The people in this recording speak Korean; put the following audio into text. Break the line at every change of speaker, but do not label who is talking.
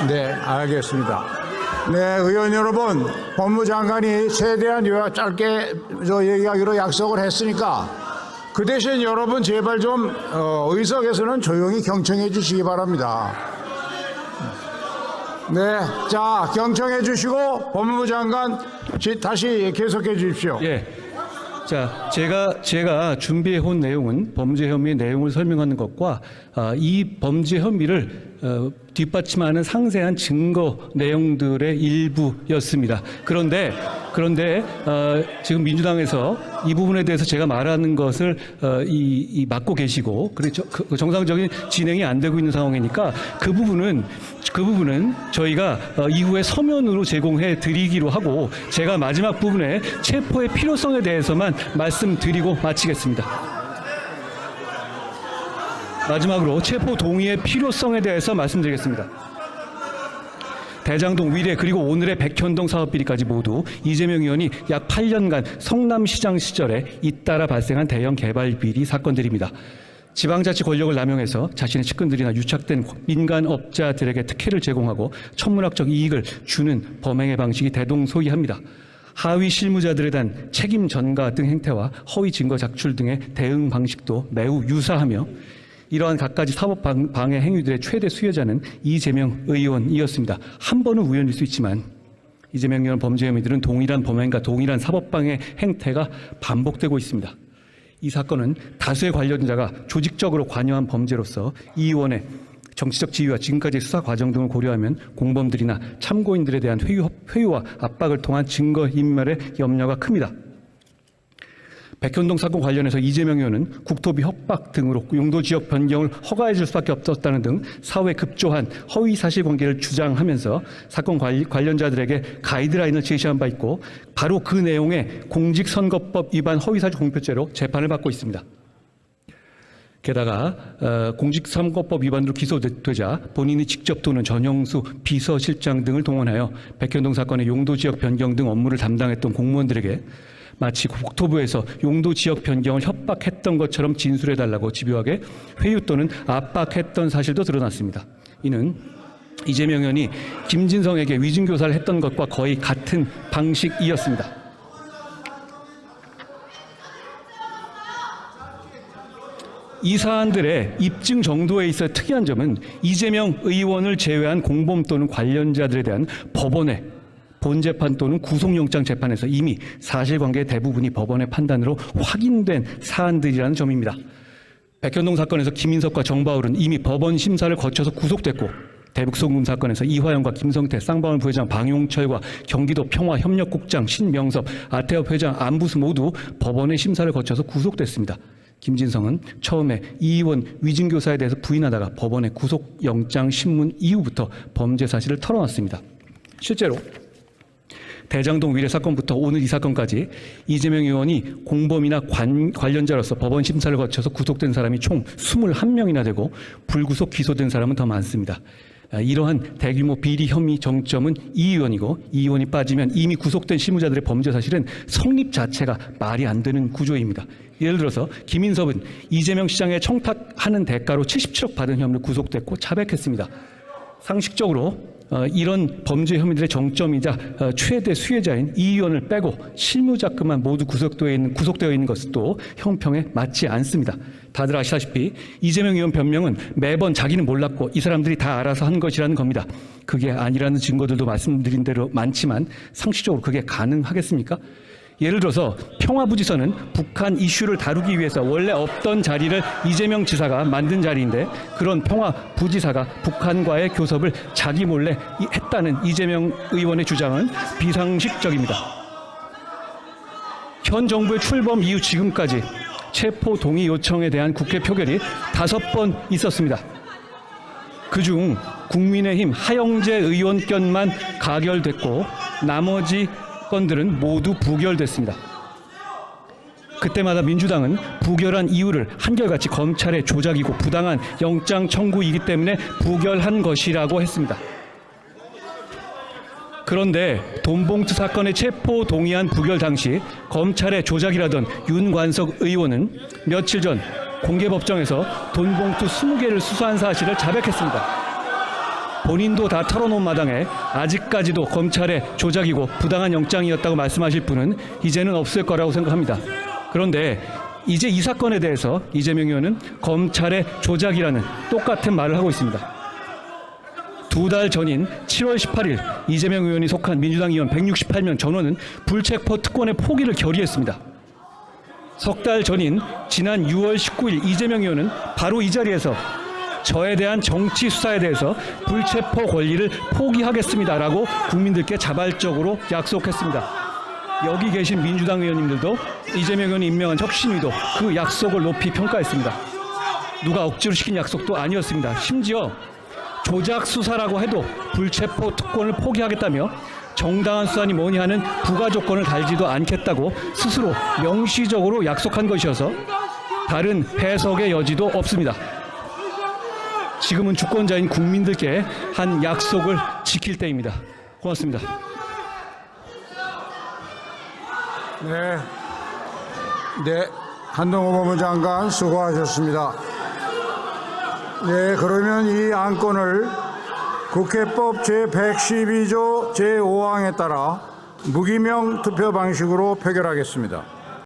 네, 알겠습니다. 네, 의원 여러분, 법무장관이 최대한 요약 짧게 얘기하기로 약속을 했으니까 그 대신 여러분 제발 좀 의석에서는 조용히 경청해 주시기 바랍니다. 네, 자 경청해 주시고 법무부 장관 다시 계속해 주십시오.
예. 자, 제가 준비해 온 내용은 범죄 혐의 내용을 설명하는 것과 이 범죄 혐의를 뒷받침하는 상세한 증거 내용들의 일부였습니다. 그런데 지금 민주당에서 이 부분에 대해서 제가 말하는 것을 막고 계시고 그렇죠. 정상적인 진행이 안 되고 있는 상황이니까 그 부분은 저희가 이후에 서면으로 제공해 드리기로 하고 제가 마지막 부분에 체포의 필요성에 대해서만 말씀드리고 마치겠습니다. 마지막으로 체포 동의의 필요성에 대해서 말씀드리겠습니다. 대장동 위례 그리고 오늘의 백현동 사업 비리까지 모두 이재명 의원이 약 8년간 성남시장 시절에 잇따라 발생한 대형 개발 비리 사건들입니다. 지방자치 권력을 남용해서 자신의 측근들이나 유착된 민간업자들에게 특혜를 제공하고 천문학적 이익을 주는 범행의 방식이 대동소이합니다. 하위 실무자들에 대한 책임 전가 등 행태와 허위 증거 작출 등의 대응 방식도 매우 유사하며 이러한 갖가지 사법 방해 행위들의 최대 수혜자는 이재명 의원이었습니다. 한 번은 우연일 수 있지만 이재명 의원 범죄 혐의들은 동일한 범행과 동일한 사법 방해 행태가 반복되고 있습니다. 이 사건은 다수의 관련자가 조직적으로 관여한 범죄로서 이 의원의 정치적 지위와 지금까지의 수사 과정 등을 고려하면 공범들이나 참고인들에 대한 회유와 압박을 통한 증거인멸의 염려가 큽니다. 백현동 사건 관련해서 이재명 의원은 국토비 협박 등으로 용도 지역 변경을 허가해 줄 수밖에 없었다는 등 사후에 급조한 허위 사실관계를 주장하면서 사건 관련자들에게 가이드라인을 제시한 바 있고 바로 그 내용의 공직선거법 위반 허위사실 공표죄로 재판을 받고 있습니다. 게다가 공직선거법 위반으로 기소되자 본인이 직접 또는 전형수 비서실장 등을 동원하여 백현동 사건의 용도 지역 변경 등 업무를 담당했던 공무원들에게 마치 국토부에서 용도 지역 변경을 협박했던 것처럼 진술해달라고 집요하게 회유 또는 압박했던 사실도 드러났습니다. 이는 이재명 의원이 김진성에게 위증교사를 했던 것과 거의 같은 방식이었습니다. 이 사안들의 입증 정도에 있어 특이한 점은 이재명 의원을 제외한 공범 또는 관련자들에 대한 법원의 본재판 또는 구속영장 재판에서 이미 사실관계의 대부분이 법원의 판단으로 확인된 사안들이라는 점입니다. 백현동 사건에서 김인석과 정바울은 이미 법원 심사를 거쳐서 구속됐고 대북송금 사건에서 이화영과 김성태, 쌍방울 부회장 방용철과 경기도 평화협력국장 신명섭, 아태업 회장 안부수 모두 법원의 심사를 거쳐서 구속됐습니다. 김진성은 처음에 이 의원 위증교사에 대해서 부인하다가 법원의 구속영장 신문 이후부터 범죄 사실을 털어놨습니다. 실제로 대장동 위례 사건부터 오늘 이 사건까지 이재명 의원이 공범이나 관련자로서 법원 심사를 거쳐서 구속된 사람이 총 21명이나 되고 불구속 기소된 사람은 더 많습니다. 이러한 대규모 비리 혐의 정점은 이 의원이고 이 의원이 빠지면 이미 구속된 실무자들의 범죄 사실은 성립 자체가 말이 안 되는 구조입니다. 예를 들어서 김인섭은 이재명 시장에 청탁하는 대가로 77억 받은 혐의로 구속됐고 자백했습니다. 상식적으로 이런 범죄 혐의들의 정점이자 최대 수혜자인 이 의원을 빼고 실무자급만 모두 구속되어 있는 것도 형평에 맞지 않습니다. 다들 아시다시피 이재명 의원 변명은 매번 자기는 몰랐고 이 사람들이 다 알아서 한 것이라는 겁니다. 그게 아니라는 증거들도 말씀드린 대로 많지만 상식적으로 그게 가능하겠습니까? 예를 들어서 평화부지선은 북한 이슈를 다루기 위해서 원래 없던 자리를 이재명 지사가 만든 자리인데 그런 평화부지사가 북한과의 교섭을 자기 몰래 했다는 이재명 의원의 주장은 비상식적입니다. 현 정부의 출범 이후 지금까지 체포 동의 요청에 대한 국회 표결이 5번 있었습니다. 그중 국민의힘 하영재 의원 건만 가결됐고 나머지 건들은 모두 부결됐습니다. 그때마다 민주당은 부결한 이유를 한결같이 검찰의 조작이고 부당한 영장 청구이기 때문에 부결한 것이라고 했습니다. 그런데 돈봉투 사건의 체포 동의안 부결 당시 검찰의 조작이라던 윤관석 의원은 며칠 전 공개법정에서 돈봉투 20개를 수수한 사실을 자백했습니다. 본인도 다 털어놓은 마당에 아직까지도 검찰의 조작이고 부당한 영장이었다고 말씀하실 분은 이제는 없을 거라고 생각합니다. 그런데 이제 이 사건에 대해서 이재명 의원은 검찰의 조작이라는 똑같은 말을 하고 있습니다. 2달 전인 7월 18일 이재명 의원이 속한 민주당 의원 168명 전원은 불체포 특권의 포기를 결의했습니다. 석 달 전인 지난 6월 19일 이재명 의원은 바로 이 자리에서 저에 대한 정치 수사에 대해서 불체포 권리를 포기하겠습니다라고 국민들께 자발적으로 약속했습니다. 여기 계신 민주당 의원님들도 이재명 의원이 임명한 혁신위도 그 약속을 높이 평가했습니다. 누가 억지로 시킨 약속도 아니었습니다. 심지어 조작 수사라고 해도 불체포 특권을 포기하겠다며 정당한 수사니 뭐니 하는 부가 조건을 달지도 않겠다고 스스로 명시적으로 약속한 것이어서 다른 해석의 여지도 없습니다. 지금은 주권자인 국민들께 한 약속을 지킬 때입니다. 고맙습니다.
네, 한동훈 법무장관 수고하셨습니다. 네, 그러면 이 안건을 국회법 제112조 제5항에 따라 무기명 투표 방식으로 표결하겠습니다.